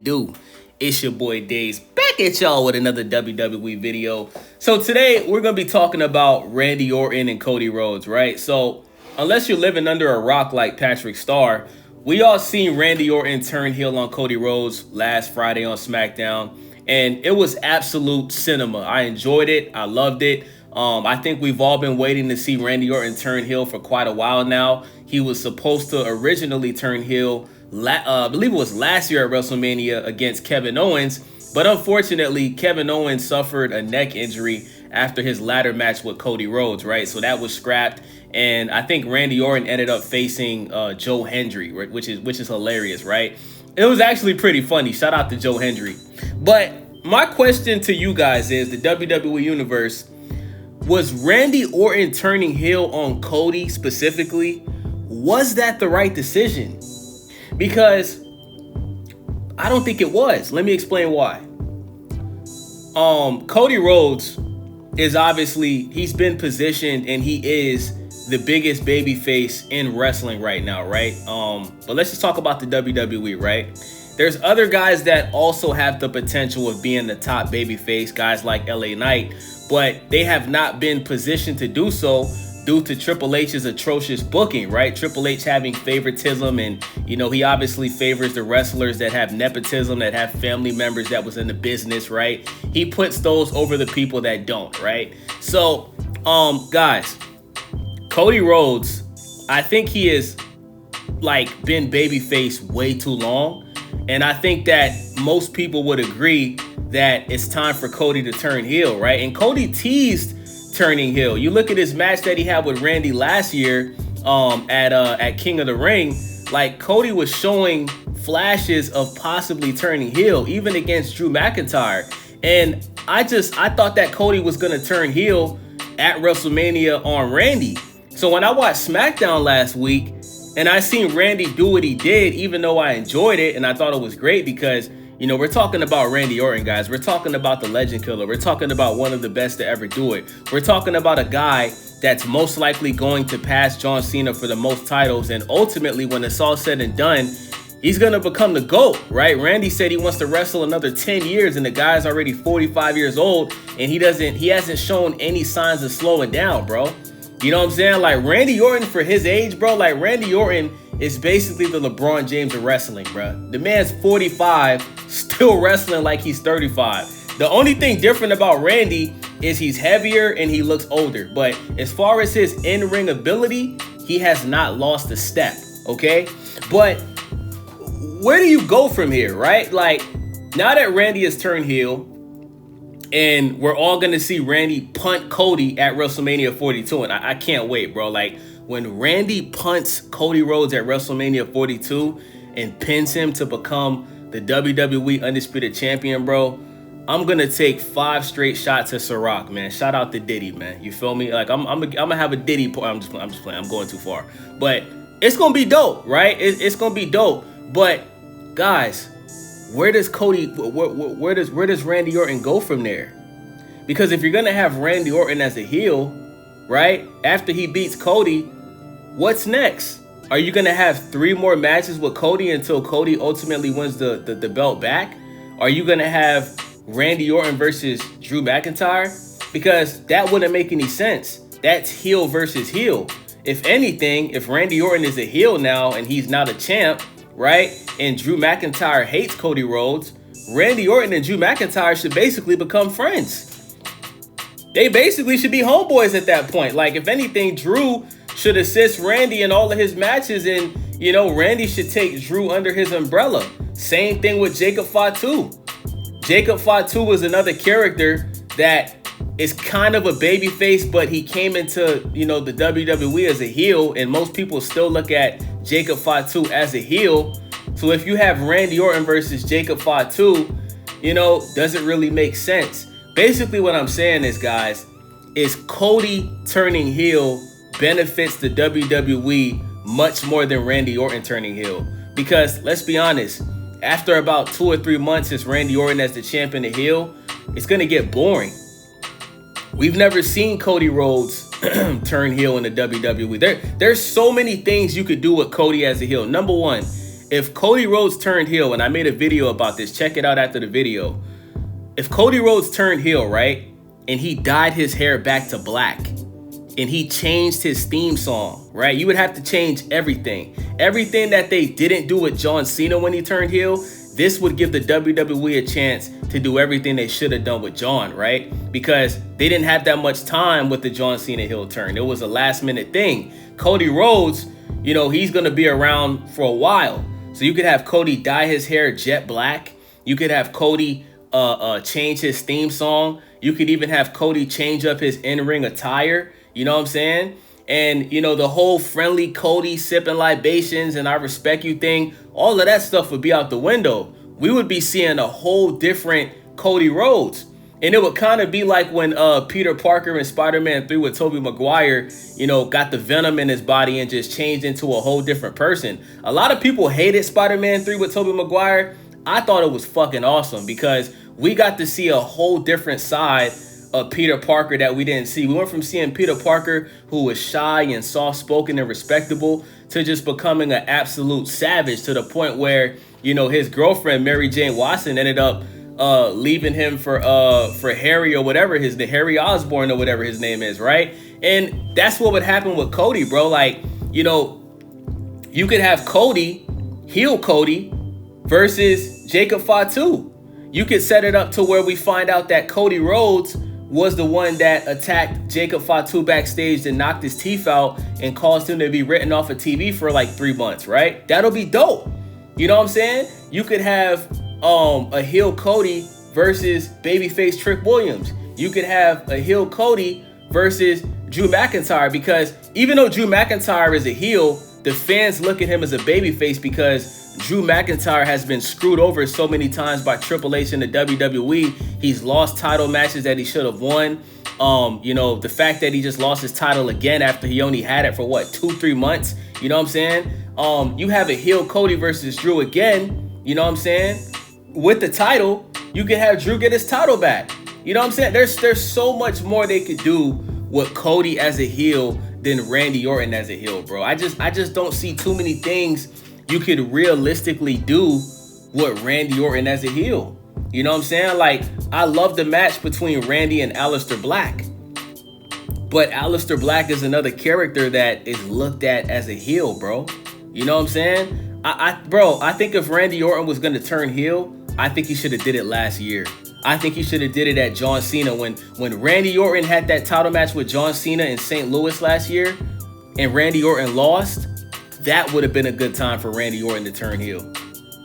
do? It's your boy Days back at y'all with another WWE video. So today we're going to be talking about Randy Orton and Cody Rhodes, right? So unless you're living under a rock like Patrick Starr, we all seen Randy Orton turn heel on Cody Rhodes last Friday on SmackDown, and it was absolute cinema. I enjoyed it. I loved it. I think we've all been waiting to see Randy Orton turn heel for quite a while now. He was supposed to originally turn heel, I believe it was last year at WrestleMania against Kevin Owens, but unfortunately, Kevin Owens suffered a neck injury after his ladder match with Cody Rhodes, right? So that was scrapped, and I think Randy Orton ended up facing Joe Hendry, which is hilarious, right? It was actually pretty funny. Shout out to Joe Hendry. But my question to you guys is, the WWE Universe, was Randy Orton turning heel on Cody specifically, was that the right decision? Because I don't think it was. Let me explain why. Cody Rhodes is obviously, he's been positioned and he is the biggest babyface in wrestling right now, right? But let's just talk about the WWE, right? There's other guys that also have the potential of being the top babyface, guys like LA Knight, but they have not been positioned to do so due to Triple H's atrocious booking, right? Triple H having favoritism, and, you know, he obviously favors the wrestlers that have nepotism, that have family members that was in the business, right? He puts those over the people that don't, right? So, guys, Cody Rhodes, I think he has, been babyface way too long. And I think that most people would agree that it's time for Cody to turn heel, right? And Cody teased turning heel. You look at his match that he had with Randy last year at King of the Ring, like, Cody was showing flashes of possibly turning heel, even against Drew McIntyre. And I thought that Cody was going to turn heel at WrestleMania on Randy. So when I watched SmackDown last week and I seen Randy do what he did, even though I enjoyed it and I thought it was great because, you know, we're talking about Randy Orton, guys. We're talking about the Legend Killer. We're talking about one of the best to ever do it. We're talking about a guy that's most likely going to pass John Cena for the most titles. And ultimately, when it's all said and done, he's going to become the GOAT, right? Randy said he wants to wrestle another 10 years, and the guy's already 45 years old, and he hasn't shown any signs of slowing down, bro. You know what I'm saying? Like, Randy Orton, for his age, bro, like, Randy Orton is basically the LeBron James of wrestling, bro. The man's 45, still wrestling like he's 35. The only thing different about Randy is he's heavier and he looks older. But as far as his in-ring ability, he has not lost a step, okay? But where do you go from here, right? Like, now that Randy has turned heel, and we're all going to see Randy punt Cody at WrestleMania 42. And I can't wait, bro. Like, when Randy punts Cody Rhodes at WrestleMania 42 and pins him to become the WWE Undisputed Champion, bro, I'm going to take 5 straight shots at Ciroc, man. Shout out to Diddy, man. You feel me? Like, I'm going to have a Diddy. I'm just playing. I'm going too far. But it's going to be dope, right? It's going to be dope. But, guys, where does Randy Orton go from there? Because if you're going to have Randy Orton as a heel, right, after he beats Cody, what's next? Are you going to have 3 more matches with Cody until Cody ultimately wins the belt back? Are you going to have Randy Orton versus Drew McIntyre? Because that wouldn't make any sense. That's heel versus heel. If anything, if Randy Orton is a heel now and he's not a champ, right, and Drew McIntyre hates Cody Rhodes, Randy Orton and Drew McIntyre should basically become friends. They basically should be homeboys at that point. Like, if anything, Drew should assist Randy in all of his matches, and, you know, Randy should take Drew under his umbrella. Same thing with Jacob Fatu. Jacob Fatu was another character that is kind of a babyface, but he came into, you know, the WWE as a heel, and most people still look at Jacob Fatu as a heel. So if you have Randy Orton versus Jacob Fatu, you know, does it really make sense? Basically what I'm saying is, guys, is Cody turning heel benefits the WWE much more than Randy Orton turning heel. Because let's be honest, after about 2 or 3 months as Randy Orton as the champion of heel, it's going to get boring. We've never seen Cody Rhodes turn heel in the WWE. There's so many things you could do with Cody as a heel. Number one, if Cody Rhodes turned heel, and I made a video about this, check it out after the video. If Cody Rhodes turned heel, right, and he dyed his hair back to black, and he changed his theme song, right, you would have to change everything. Everything that they didn't do with John Cena when he turned heel, this would give the WWE a chance to do everything they should have done with John, right? Because they didn't have that much time with the John Cena heel turn. It was a last minute thing. Cody Rhodes, you know, he's going to be around for a while. So you could have Cody dye his hair jet black. You could have Cody change his theme song. You could even have Cody change up his in-ring attire. You know what I'm saying? And, you know, the whole friendly Cody sipping libations and I respect you thing, all of that stuff would be out the window. We would be seeing a whole different Cody Rhodes. And it would kind of be like when Peter Parker in Spider-Man 3 with Tobey Maguire, you know, got the venom in his body and just changed into a whole different person. A lot of people hated Spider-Man 3 with Tobey Maguire. I thought it was fucking awesome because we got to see a whole different side of Peter Parker that we didn't see. We went from seeing Peter Parker, who was shy and soft-spoken and respectable, to just becoming an absolute savage to the point where, you know, his girlfriend, Mary Jane Watson, ended up leaving him for Harry or whatever the Harry Osborn or whatever his name is, right? And that's what would happen with Cody, bro. Like, you know, you could have Cody, heel Cody, versus Jacob Fatu. You could set it up to where we find out that Cody Rhodes was the one that attacked Jacob Fatu backstage and knocked his teeth out and caused him to be written off of TV for like 3 months, right? That'll be dope. You know what I'm saying? You could have a heel Cody versus babyface Trick Williams. You could have a heel Cody versus Drew McIntyre, because even though Drew McIntyre is a heel, the fans look at him as a babyface because Drew McIntyre has been screwed over so many times by Triple H in the WWE. He's lost title matches that he should have won. You know, the fact that he just lost his title again after he only had it for what, 2-3 months. You know what I'm saying? You have a heel Cody versus Drew again. You know what I'm saying? With the title, you can have Drew get his title back. You know what I'm saying? There's so much more they could do with Cody as a heel than Randy Orton as a heel, bro. I just don't see too many things you could realistically do with Randy Orton as a heel. You know what I'm saying? Like, I love the match between Randy and Aleister Black. But Aleister Black is another character that is looked at as a heel, bro. You know what I'm saying? I think if Randy Orton was going to turn heel, I think he should have did it last year. I think he should have did it at John Cena. When Randy Orton had that title match with John Cena in St. Louis last year, and Randy Orton lost, that would have been a good time for Randy Orton to turn heel.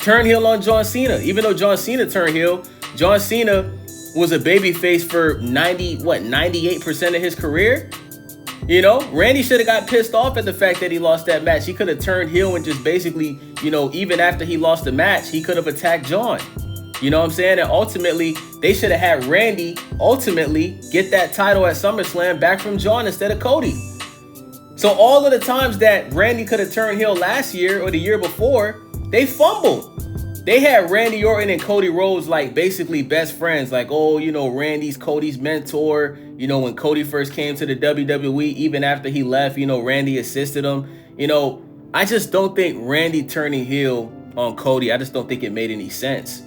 Turn heel on John Cena. Even though John Cena turned heel, John Cena was a babyface for 98% of his career. You know, Randy should have got pissed off at the fact that he lost that match. He could have turned heel and just basically, you know, even after he lost the match, he could have attacked John. You know what I'm saying? And ultimately, they should have had Randy ultimately get that title at SummerSlam back from John instead of Cody. So all of the times that Randy could have turned heel last year or the year before, they fumbled. They had Randy Orton and Cody Rhodes like basically best friends. Like, oh, you know, Randy's Cody's mentor. You know, when Cody first came to the WWE, even after he left, you know, Randy assisted him. You know, I just don't think Randy turning heel on Cody, I just don't think it made any sense.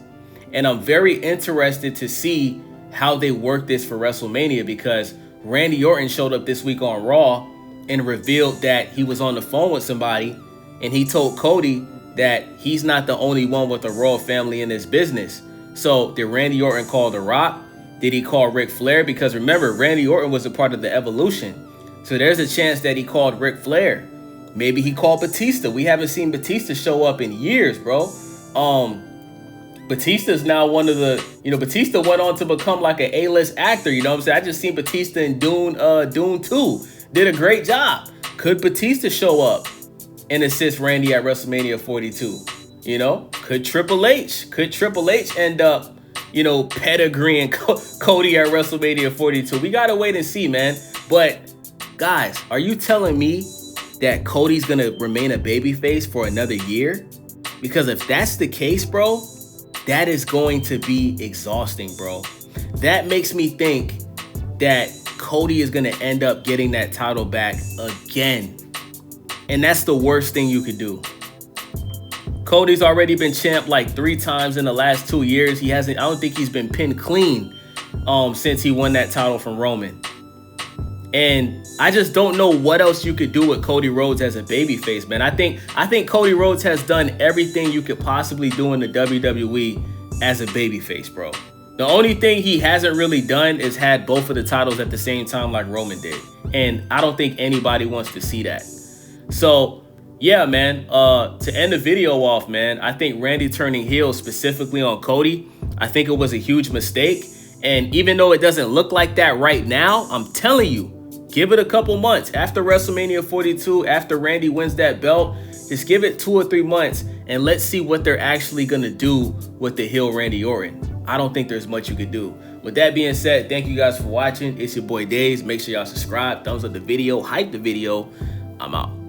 And I'm very interested to see how they work this for WrestleMania, because Randy Orton showed up this week on Raw and revealed that he was on the phone with somebody, and he told Cody that he's not the only one with a royal family in this business. So did Randy Orton call The Rock? Did he call Ric Flair? Because remember, Randy Orton was a part of the Evolution. So there's a chance that he called Ric Flair. Maybe he called Batista. We haven't seen Batista show up in years, bro. Batista's now one of the, you know, Batista went on to become like an A-list actor. You know what I'm saying? I just seen Batista in Dune 2. Did a great job. Could Batista show up and assist Randy at WrestleMania 42? You know, could Triple H end up, you know, pedigreeing Cody at WrestleMania 42? We gotta wait and see, man. But guys, are you telling me that Cody's gonna remain a babyface for another year? Because if that's the case, bro, that is going to be exhausting, bro. That makes me think that Cody is going to end up getting that title back again. And that's the worst thing you could do. Cody's already been champ like 3 times in the last 2 years. I don't think he's been pinned clean since he won that title from Roman. And I just don't know what else you could do with Cody Rhodes as a babyface, man. I think Cody Rhodes has done everything you could possibly do in the WWE as a babyface, bro. The only thing he hasn't really done is had both of the titles at the same time like Roman did. And I don't think anybody wants to see that. So, yeah, man, to end the video off, man, I think Randy turning heel specifically on Cody, I think it was a huge mistake. And even though it doesn't look like that right now, I'm telling you, give it a couple months. After WrestleMania 42, after Randy wins that belt, just give it 2 or 3 months and let's see what they're actually going to do with the heel Randy Orton. I don't think there's much you could do. With that being said, thank you guys for watching. It's your boy Days. Make sure y'all subscribe, thumbs up the video, hype the video. I'm out.